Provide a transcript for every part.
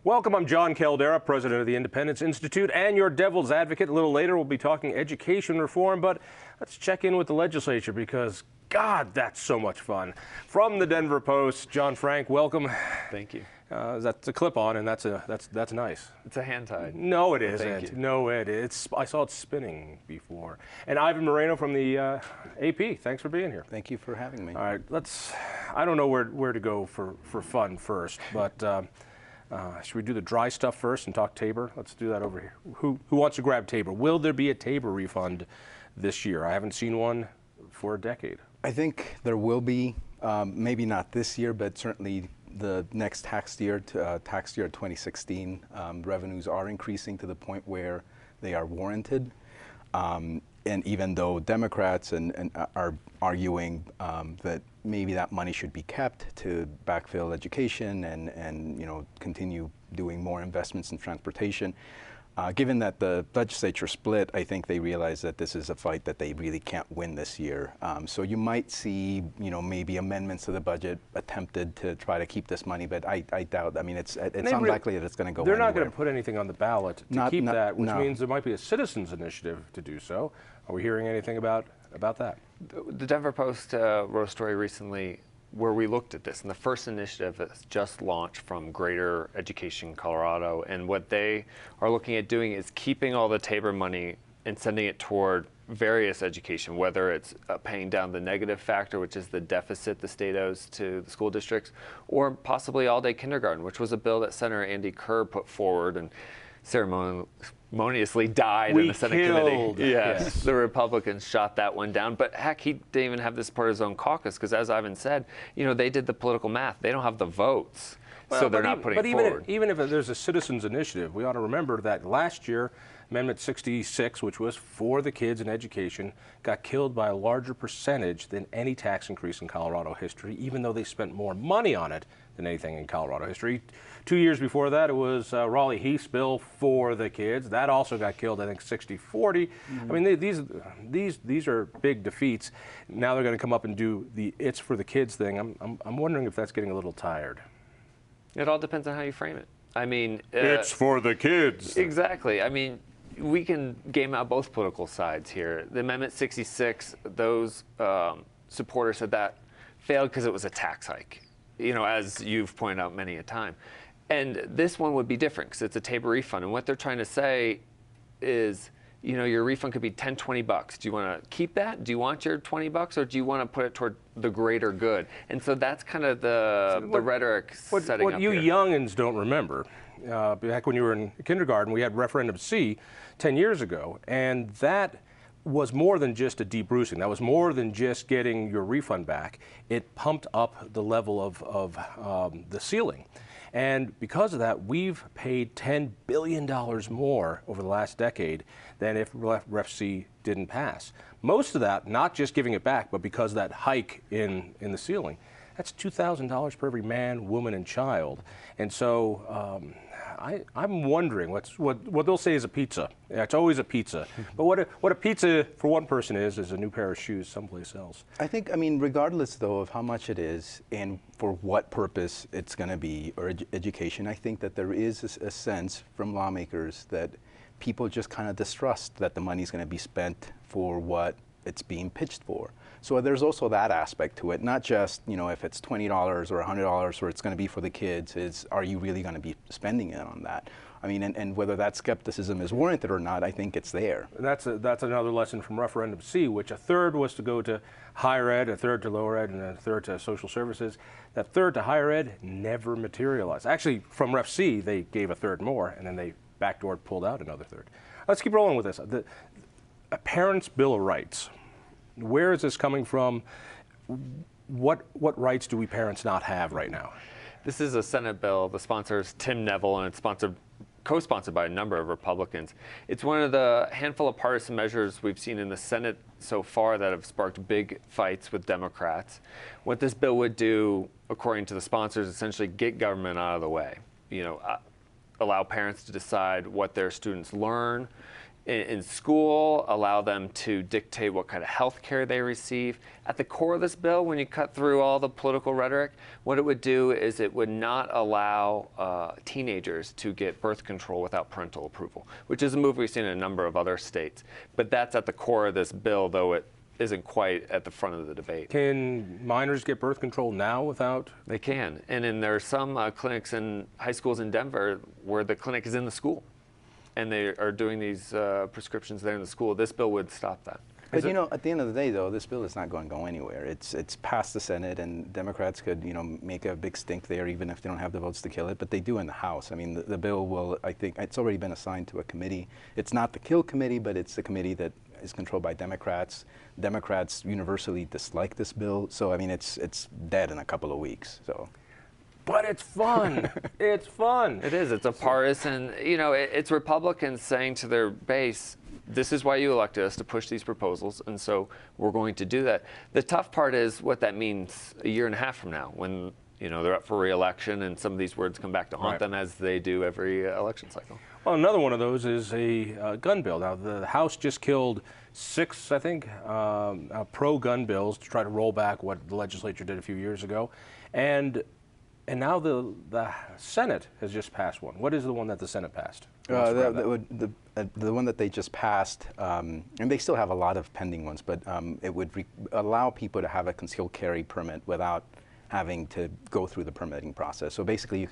Welcome, I'm Jon Caldara, president of the Independence Institute and your devil's advocate. A little later, we'll be talking education reform, but let's check in with the legislature because, God, that's so much fun. From the Denver Post, John Frank, welcome. Thank you. That's a clip-on, and that's nice. It's a hand tie. No, it isn't. No, I saw it spinning before. And Ivan Moreno from the AP, thanks for being here. Thank you for having me. All right, I don't know where to go for fun first, but should we do the dry stuff first and talk Tabor? Let's do that over here. Who wants to grab Tabor? Will there be a Tabor refund this year? I haven't seen one for a decade. I think there will be, maybe not this year, but certainly the next tax year 2016, revenues are increasing to the point where they are warranted. And even though Democrats are arguing that maybe that money should be kept to backfill education and continue doing more investments in transportation, given that the legislature split, I think they realize that this is a fight that they really can't win this year. So you might see, maybe amendments to the budget attempted to try to keep this money, but I doubt. I mean, it's unlikely that it's going to go anywhere. They're not going to put anything on the ballot to keep that, which means there might be a citizens' initiative to do so. Are we hearing anything about that? The Denver Post wrote a story recently where we looked at this, and the first initiative that's just launched from Greater Education Colorado, and what they are looking at doing is keeping all the Tabor money and sending it toward various education, whether it's paying down the negative factor, which is the deficit the state owes to the school districts, or possibly all-day kindergarten, which was a bill that Senator Andy Kerr put forward and ceremoniously died in the Senate committee. Yes, the Republicans shot that one down. But heck, he didn't even have this part of his own caucus because, as Ivan said, they did the political math. They don't have the votes, so they're not putting it forward. But even if there's a citizens' initiative, we ought to remember that last year, Amendment 66, which was for the kids in education, got killed by a larger percentage than any tax increase in Colorado history, even though they spent more money on it than anything in Colorado history. 2 years before that, it was Raleigh Heath's bill for the kids. That also got killed, I think, 60-40. I mean, these are big defeats. Now they're going to come up and do the "it's for the kids" thing. I'm wondering if that's getting a little tired. It all depends on how you frame it. I mean, it's for the kids. Exactly. I mean, we can game out both political sides here. The Amendment 66, those supporters said that failed because it was a tax hike, as you've pointed out many a time. And this one would be different because it's a Tabor refund. And what they're trying to say is, your refund could be $10, $20. Do you want to keep that? Do you want your $20, or do you want to put it toward the greater good? And so that's kind of the rhetoric setting up What you here. youngins don't remember, back when you were in kindergarten, we had Referendum C 10 years ago, and that was more than just a debrucing. That was more than just getting your refund back. It pumped up the level of the ceiling. And because of that, we've paid $10 billion more over the last decade than if Ref C didn't pass. Most of that, not just giving it back, but because of that hike in the ceiling. That's $2,000 per every man, woman, and child. And so I'm wondering what they'll say is a pizza. Yeah, it's always a pizza. But what a pizza for one person is a new pair of shoes someplace else. I think, regardless, though, of how much it is and for what purpose it's going to be, or education, I think that there is a sense from lawmakers that people just kind of distrust that the money is going to be spent for what it's being pitched for. So there's also that aspect to it, not just, if it's $20 or $100 or it's going to be for the kids, are you really going to be spending it on that? I mean, and whether that skepticism is warranted or not, I think it's there. That's another lesson from Referendum C, which a third was to go to higher ed, a third to lower ed, and a third to social services. That third to higher ed never materialized. Actually, from Ref C, they gave a third more, and then they backdoored, pulled out another third. Let's keep rolling with this. A Parents' Bill of Rights. Where is this coming from? What rights do we parents not have right now? This is a Senate bill. The sponsor is Tim Neville, and it's co-sponsored by a number of Republicans. It's one of the handful of partisan measures we've seen in the Senate so far that have sparked big fights with Democrats. What this bill would do, according to the sponsors, is essentially get government out of the way. Allow parents to decide what their students learn in school, allow them to dictate what kind of health care they receive. At the core of this bill, when you cut through all the political rhetoric, what it would do is it would not allow teenagers to get birth control without parental approval, which is a move we've seen in a number of other states. But that's at the core of this bill, though it isn't quite at the front of the debate. Can minors get birth control now without? They can. And there are some clinics in high schools in Denver where the clinic is in the school, and they are doing these prescriptions there in the school. This bill would stop that. But you know, at the end of the day, though, this bill is not going to go anywhere. It's passed the Senate, and Democrats could, you know, make a big stink there, even if they don't have the votes to kill it. But they do in the House. I mean, the bill will, I think, it's already been assigned to a committee. It's not the kill committee, but it's the committee that is controlled by Democrats. Democrats universally dislike this bill, so I mean, it's dead in a couple of weeks. So. But it's fun. It's fun. It is. It's a partisan, you know, it's Republicans saying to their base, this is why you elected us, to push these proposals, and so we're going to do that. The tough part is what that means a year and a half from now, when, you know, they're up for re-election and some of these words come back to haunt them, as they do every election cycle. Well, another one of those is a gun bill. Now, the House just killed 6, I think, pro-gun bills to try to roll back what the legislature did a few years ago. And now the Senate has just passed one. What is the one that the Senate passed? The one that they just passed, and they still have a lot of pending ones, but it would allow people to have a concealed carry permit without having to go through the permitting process. So basically, you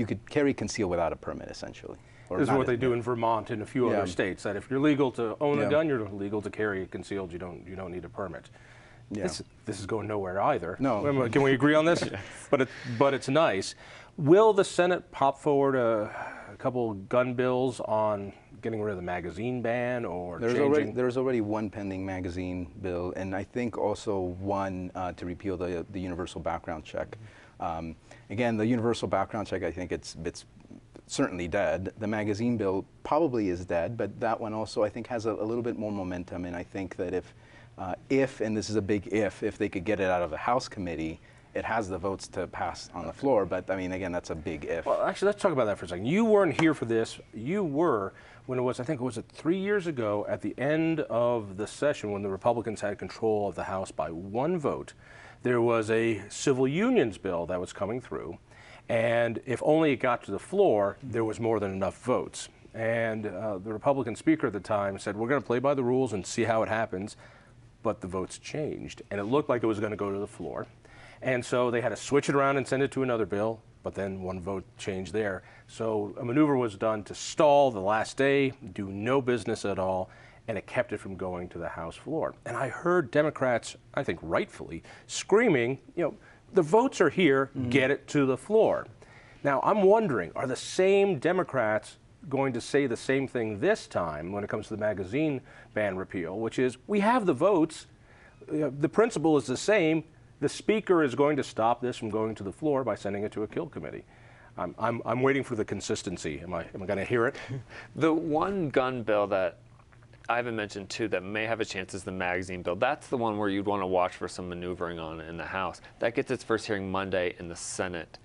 could carry conceal without a permit, essentially. This is what they do in Vermont and a few other states. That if you're legal to own a gun, you're legal to carry it concealed. You don't need a permit. Yeah. This is going nowhere either. No. Can we agree on this? Yes. But it's nice. Will the Senate pop forward a couple gun bills on getting rid of the magazine ban or changing? There's already one pending magazine bill, and I think also one to repeal the universal background check. Again, the universal background check, I think it's certainly dead. The magazine bill probably is dead, but that one also I think has a little bit more momentum, and I think that if, and this is a big if they could get it out of the House committee, it has the votes to pass on the floor. But I mean, again, that's a big if. Well, actually, let's talk about that for a second. You weren't here for this. You were when it was, I think it was 3 years ago, at the end of the session when the Republicans had control of the House by one vote. There was a civil unions bill that was coming through, and if only it got to the floor, there was more than enough votes. And the Republican speaker at the time said, we're going to play by the rules and see how it happens. But the votes changed, and it looked like it was going to go to the floor. And so they had to switch it around and send it to another bill, but then one vote changed there. So a maneuver was done to stall the last day, do no business at all, and it kept it from going to the House floor. And I heard Democrats, I think rightfully, screaming, you know, the votes are here, get it to the floor. Now, I'm wondering, are the same Democrats going to say the same thing this time when it comes to the magazine ban repeal, which is, we have the votes, the principle is the same, the speaker is going to stop this from going to the floor by sending it to a kill committee. I'm waiting for the consistency. Am I going to hear it? The one gun bill that Ivan mentioned too that may have a chance is the magazine bill. That's the one where you'd want to watch for some maneuvering on in the House. That gets its first hearing Monday in the Senate.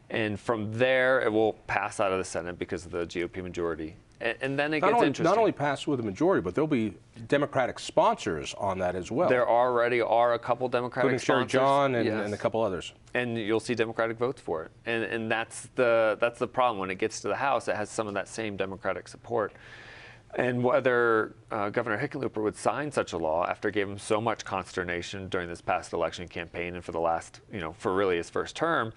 And from there, it will pass out of the Senate because of the GOP majority. And then it gets interesting. Not only pass with a majority, but there'll be Democratic sponsors on that as well. There already are a couple Democratic sponsors. John and a couple others. And you'll see Democratic votes for it. And that's the problem. When it gets to the House, it has some of that same Democratic support. And whether Governor Hickenlooper would sign such a law after it gave him so much consternation during this past election campaign and for the last, for really his first term,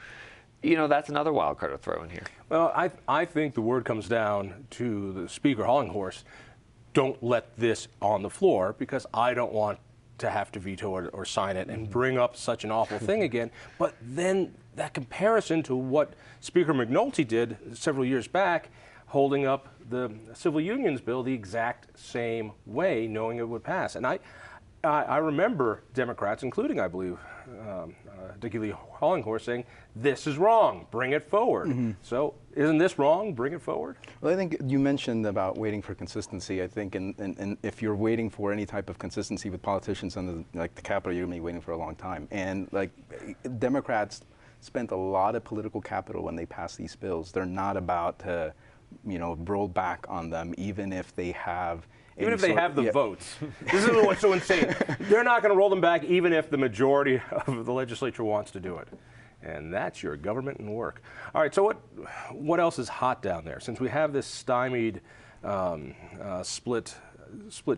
that's another wild card to throw in here. Well, I think the word comes down to the Speaker Hollinghorst, don't let this on the floor because I don't want to have to veto it or sign it and bring up such an awful thing again. But then that comparison to what Speaker McNulty did several years back, holding up the civil unions bill the exact same way, knowing it would pass. And I remember Democrats, including, I believe, Dickie Lee Hollinghorst, saying, this is wrong, bring it forward. So isn't this wrong, bring it forward? Well, I think you mentioned about waiting for consistency. I think and if you're waiting for any type of consistency with politicians on the Capitol, you're going to be waiting for a long time. And Democrats spent a lot of political capital when they passed these bills. They're not about to roll back on them, even if they have. Even if they have the votes. This is what's so insane. They're not going to roll them back even if the majority of the legislature wants to do it. And that's your government and work. All right, so what else is hot down there? Since we have this stymied split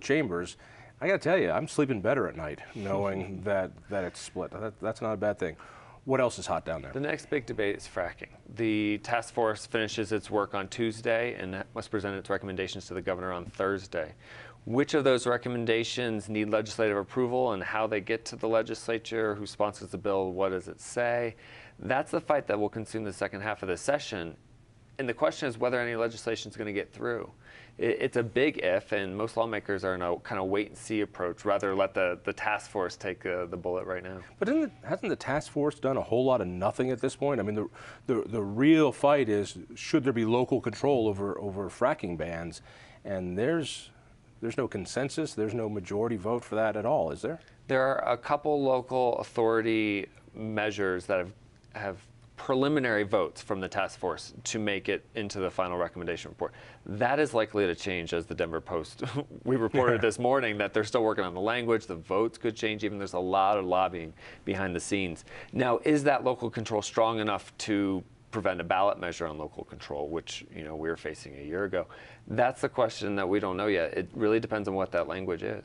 chambers, I got to tell you, I'm sleeping better at night knowing that it's split. That's not a bad thing. What else is hot down there? The next big debate is fracking. The task force finishes its work on Tuesday and must present its recommendations to the governor on Thursday. Which of those recommendations need legislative approval and how they get to the legislature, who sponsors the bill, what does it say? That's the fight that will consume the second half of the session. And the question is whether any legislation is going to get through. It's a big if, and most lawmakers are in a kind of wait and see approach, rather let the task force take the bullet right now. But hasn't the task force done a whole lot of nothing at this point? I mean, the real fight is, should there be local control over fracking bans? And there's no consensus, there's no majority vote for that at all, is there? There are a couple local authority measures that have preliminary votes from the task force to make it into the final recommendation report. That is likely to change, as the Denver Post, we reported this morning that they're still working on the language. The votes could change, even there's a lot of lobbying behind the scenes. Now, is that local control strong enough to prevent a ballot measure on local control, which we were facing a year ago? That's the question that we don't know yet. It really depends on what that language is.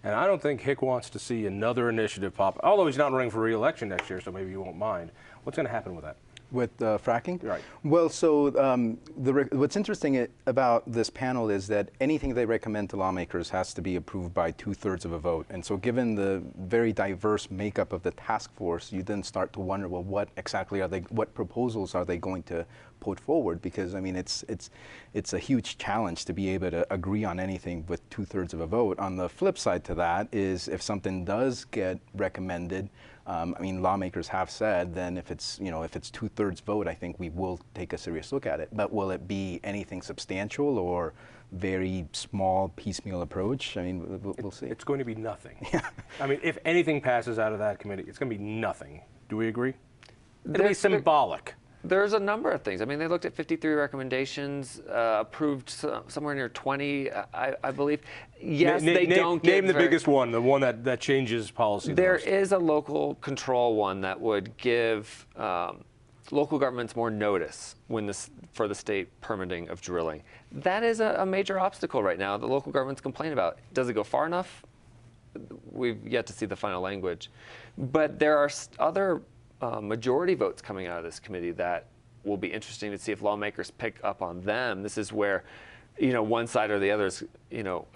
And I don't think Hick wants to see another initiative pop, although he's not running for re-election next year, so maybe you won't mind. What's going to happen with that? With fracking? Right. Well, so what's interesting about this panel is that anything they recommend to lawmakers has to be approved by 2/3 of a vote. And so given the very diverse makeup of the task force, you then start to wonder, well, what exactly what proposals are they going to put forward? Because, I mean, it's a huge challenge to be able to agree on anything with 2/3 of a vote. On the flip side to that is, if something does get recommended, I mean, lawmakers have said, then if it's 2/3 vote, I think we will take a serious look at it. But will it be anything substantial or very small piecemeal approach? I mean, we'll see. It's going to be nothing. I mean, if anything passes out of that committee, it's going to be nothing. Do we agree? It'll be symbolic. There's a number of things. I mean, they looked at 53 recommendations, approved somewhere near 20, I believe. Yes, they don't get name the biggest one, the one that changes policy. There is a local control one that would give local governments more notice for the state permitting of drilling. That is a major obstacle right now that local governments complain about. Does it go far enough? We've yet to see the final language. But there are other majority votes coming out of this committee that will be interesting to see if lawmakers pick up on them. This is where, one side or the other is,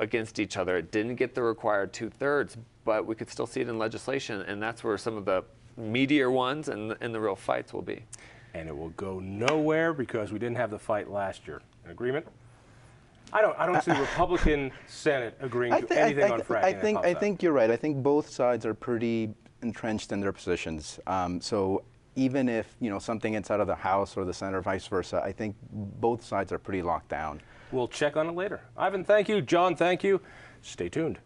against each other. It didn't get the required 2/3, but we could still see it in legislation, and that's where some of the meatier ones and the real fights will be. And it will go nowhere because we didn't have the fight last year. An agreement? I don't see the Republican Senate agreeing to anything on fracking. I think you're right. I think both sides are pretty entrenched in their positions. So even if something gets out of the House or the Senate or vice versa, I think both sides are pretty locked down. We'll check on it later. Ivan, thank you. Jon, thank you. Stay tuned.